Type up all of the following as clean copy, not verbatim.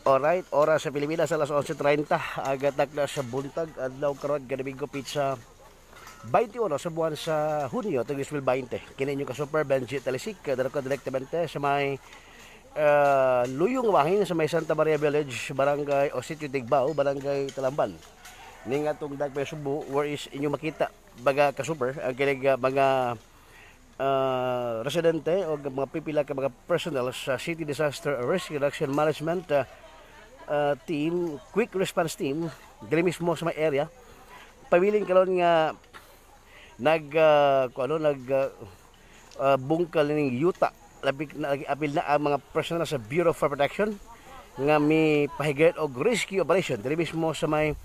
Alright, oras sa Pilipinas alas 11:30, agatak na sa buntag adlaw karon Gadabigo Pizza 21 sa buwan sa Hunyo tag 2020. Kini inyo ka Super Benji Talisik kadaro ka direktamente sa may luyong wahin sa may Santa Maria Village, Barangay o Sitio Tigbao, Barangay Talamban. Ning atong Dagpay Subo where is inyo makita baga ka super ang kinig mga residente o mga pipila ka mga personnel sa City Disaster Risk Reduction Management team, quick response team, dili mismo sa may area. Pabiling kalon nga bungkal ning yuta labing apil na ang mga personnel sa Bureau of Fire Protection nga mi pahigayon og rescue operation dili mismo sa may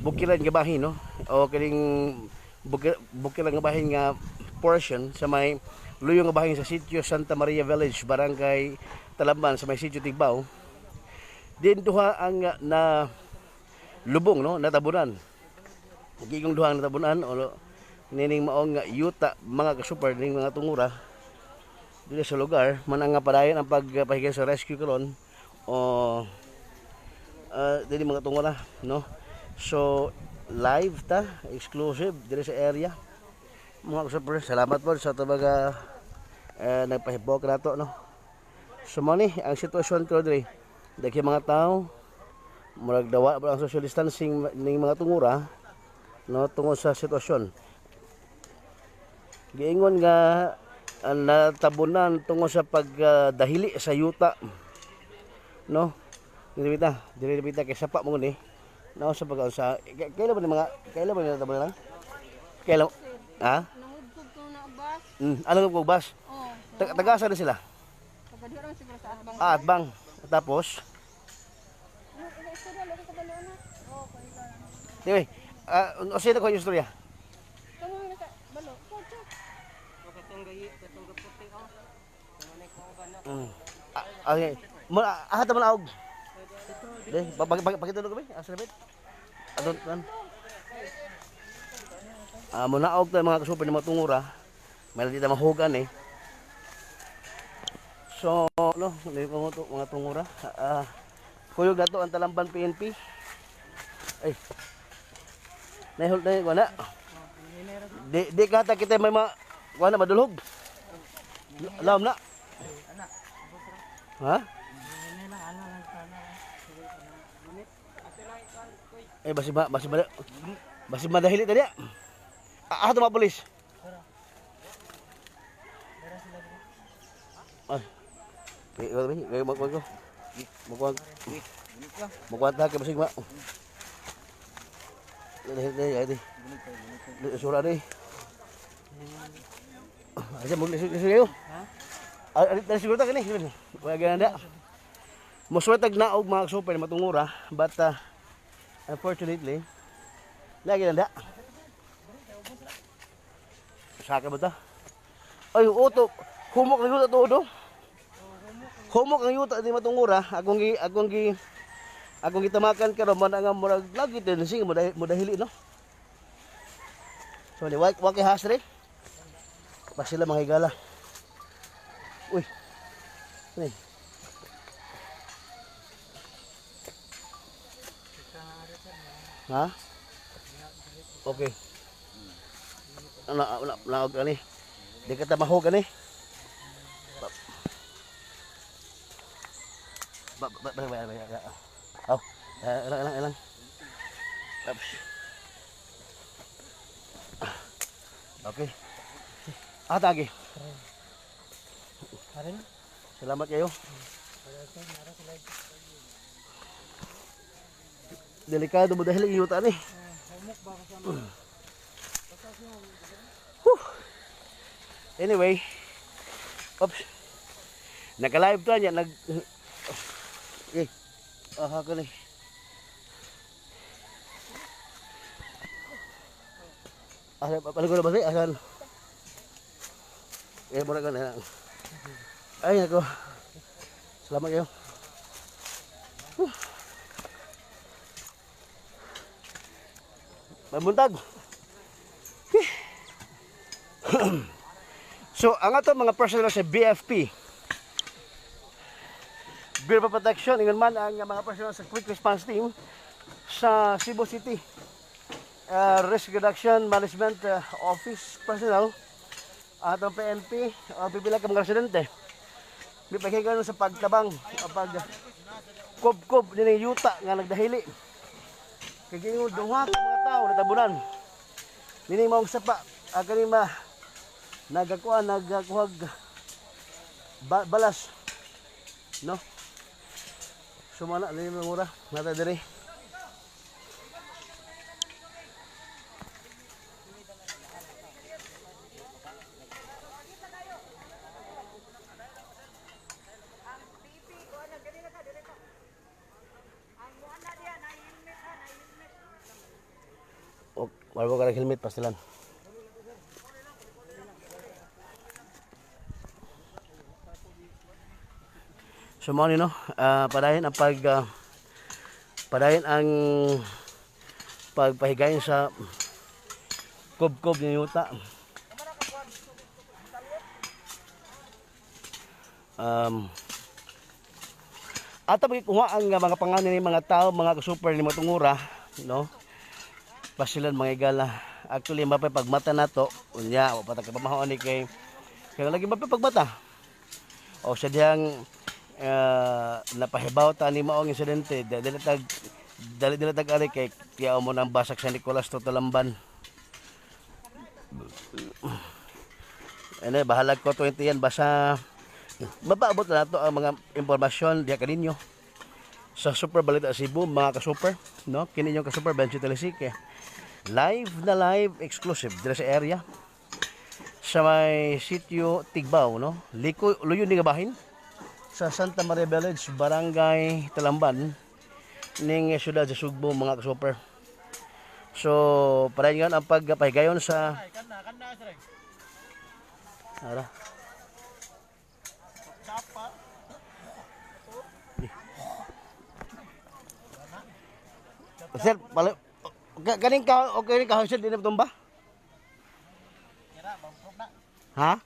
bukiran nga bahin, no, o kining bukiran nga bahin nga portion sa may luyong nga bahin sa Sitio Santa Maria Village, Barangay Talamban sa may Sitio Tigbao. Din duha ang na lubong, no, natabunan. Gigong duha ang natabunan o nining maong yuta mga kasuper ning mga tungura dili sa lugar man ang padayon ang pagpahigayon sa rescue karon o dili mga tungura, no. So live ta, exclusive dili sa area mga kasuper. Salamat po sa tabaga nagpahibok nato, no. So mo ni ang sitwasyon ko diri, daghi mga tao murag dawa ba ang social distancing ning mga tungura, no, tungod sa sitwasyon. Giingon nga natabunan tungod sa pagdahili sa yuta, no. Dili bita kay sapa mo ni, no, sa pag sa kailan ba ni natabunan? Kailan ha? Nahudkog ko na bus. Ano ko bus? Oh. Taga-asa na sila? Pagkadiran siguro sa atbang. Atbang. Tapos Anyway, o sino ko yung istorya? Kamu na sa balo. Okay. Ahat naman aog. Deh, pakita dulu kami, asa lebet. Adon kan. Muna aog tayo mga kasuper ng mga tungura. May dito mahugan eh. So, no, mga tungura. Kuyog na to ang Talamban PNP. Ay. Nahol na ko na. Di kata kita may wala madulhog. Alam na. Ha? Basi madahili tadi. Tuh mga polis. Ay. Kayo magkuhan ko. Magkuhan ta kay basig ma. Dali. Surah deh. Aja mo lisod kayo. Ha? Dali siguro ta kani. Wala gananda. Moswetag naog mga super matungura, but unfortunately lagi nanda. Saka ba ta? Ay, uto. Humok ang yuta to do. Humok ang yuta di matungura. Akong gitamakan karon man nga murag lagi din sing mudahili, no. So ni waki hasre. Pa sila mga higala. Uy. Ni. Ha? Okay. Naog ani. Di ka ta mahog ani. Elang. Okay. Lagi. Salamat kayo. Delikado mo dahil yung yuta ni. Anyway. Oops. Naka-live to niya. Ka ni. Paano ko na ba siya? Asan? Muna ka na. Ay, ako. Salamat kayo. Mabuntag. So, ang ato mga personnel sa BFP Bureau of Protection, ingon man ang mga personal sa Quick Response Team sa Cebu City. Risk Reduction Management Office personnel at ang PNP, pipila ka mga residente. May pagkikaroon sa pagtabang, pag kob-kob din yung yuta nga nagdahili. Kaya yung duha ka mga tao natabunan. Nini maong sapa, kanima nagkuhag balas. No? Sumana, nini mura, nata diri. Wala ka ng helmet pastilan. So mo no, padayon ang padayon ang pagpahigayon sa kob-kob ng yuta. At kuha ang mga pangalan ng mga tao, mga super ni matungura, no? Pasilan mga igala. Actually mapay pagmata nato unya wa pa ta kapamahon ni kay lagi mapay pagbata. O sa diyang napahibaw ta ni maong insidente dali tag ari kay tiyaw mo nang basak sa Nicolas Totalamban. Ene bahalag ko 20 yan basa mapaabot na nato ang mga impormasyon diha kaninyo sa Super Balita Cebu mga ka-super, no? Kini yung ka-super Bencho Telesique. Live na live exclusive dira sa area sa may sitio Tigbaw, no? Luyo ni gabahin sa Santa Maria Village, Barangay Talamban ning siyudad sa Sugbo mga ka-super. So, para yan ang pagpahigayon sa ara. Sir, pala kaning ka okay ka sir din tumba? Ha?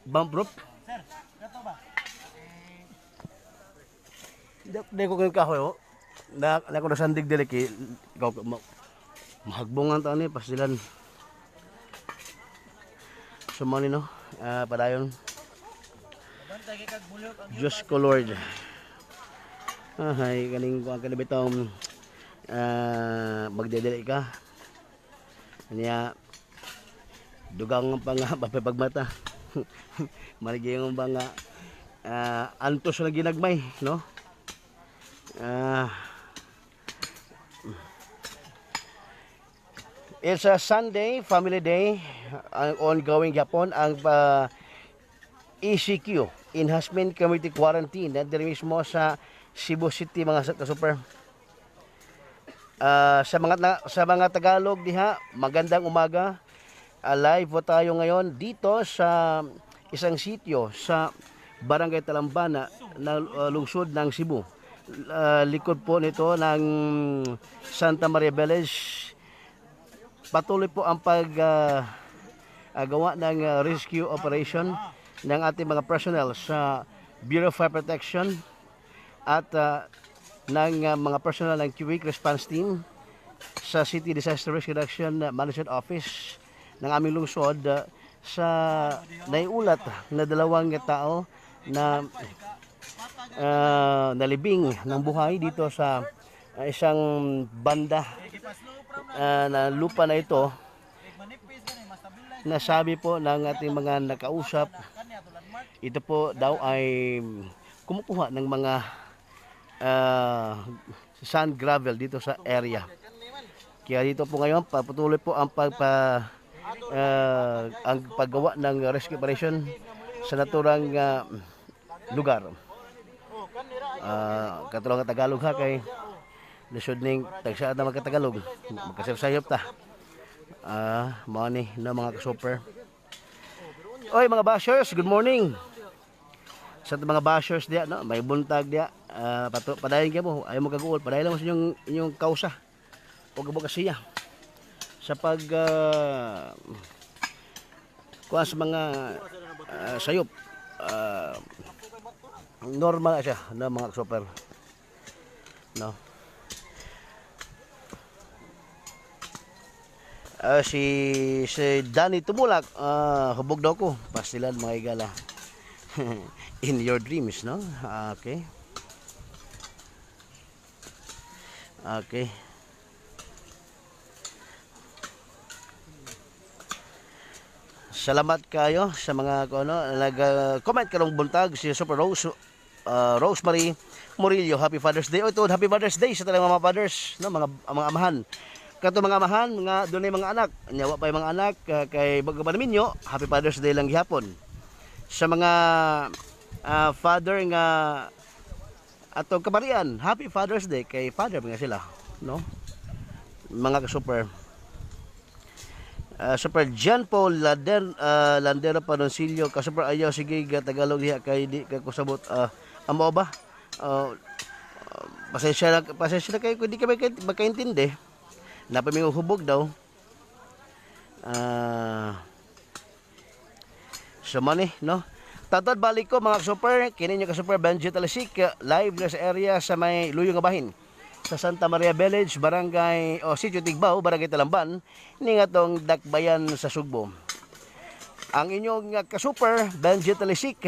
Bump proof? Sir, kato ba? Di ko kaning kahoy oh. Na ko nasandig dili kay ikaw mahagbongan ta ni pasilan. Sumani no, padayon. Diyos ko Lord. Ay kaning kuan ka bitong magdedeli ka niya dugang pa nga pagmata marigi yung ba nga antos na ginagmay no it's a Sunday family day ongoing Japon ang ECQ Enhancement Community Quarantine na diri mismo sa Cebu City mga ka-super. Sa mga Tagalog diha, magandang umaga. Live po tayo ngayon dito sa isang sitio sa Barangay Talambana na lungsod ng Cebu. Likod po nito ng Santa Maria Village. Patuloy po ang paggawa ng rescue operation ng ating mga personnel sa Bureau of Fire Protection at ng mga personal ng Quick Response Team sa City Disaster Risk Reduction Management Office ng aming lungsod sa naiulat na 2 tao na nalibing ng buhay dito sa isang banda na lupa na ito. Nasabi po ng ating mga nakausap, ito po daw ay kumukuha ng mga sand gravel dito sa area. Kaya dito po ngayon patuloy po ang paggawa ng rescue operation sa naturang lugar. Katulong Tagalog ha kay lisod ning tagsaad na magkatagalog magkasayop ta. Mao ni na mga ka-super. Oy mga bashers, good morning. Sa mga bashers diya no, may buntag diya. Padayon kayo mo, ayaw mo kaguol, padayon lang mo sa inyong kausa o kabukasiya sa kuha sa mga sayop Normal na siya, no, mga super. No. Si Danny Tumulak, hubog daw ko. Pastilan mga igala. In your dreams, no? Okay. Okay. Salamat kayo sa mga nag-comment karong buntag si Super Rose Rosemary Murillo. Happy Father's Day. Ito, Happy Father's Day sa talang mga fathers, no, mga amahan. Kato mga amahan, mga dunay mga anak. Nyawa pa yung mga anak kay bago minyo, Happy Father's Day lang gihapon. Sa mga father nga atong kabarian, Happy Father's Day kay father nga sila, no? Mga ka-super. Super John Paul Landero Panoncillo ka super ayaw sige Tagalog diha kay di ka kusabot amo ba pasensya na kayo kung di ka makaintindi napaming hubog daw so money no tatad balik ko mga super kini nyo ka super Benji Talasik live na sa area sa may Luyong nga bahin sa Santa Maria Village, Barangay Sitio Tigbao, Barangay Talamban, ni nga tong Dakbayan sa Sugbo. Ang inyong ka-super, Benji Talisik,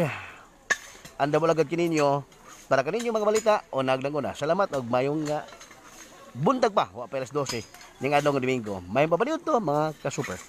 anda mo lagad kininyo, para kaninyo mga balita, o nagdanguna. Salamat, og mayong buntag pa, wa pelas 12, ning adlaw nga Domingo. May papaliw to, mga ka-super.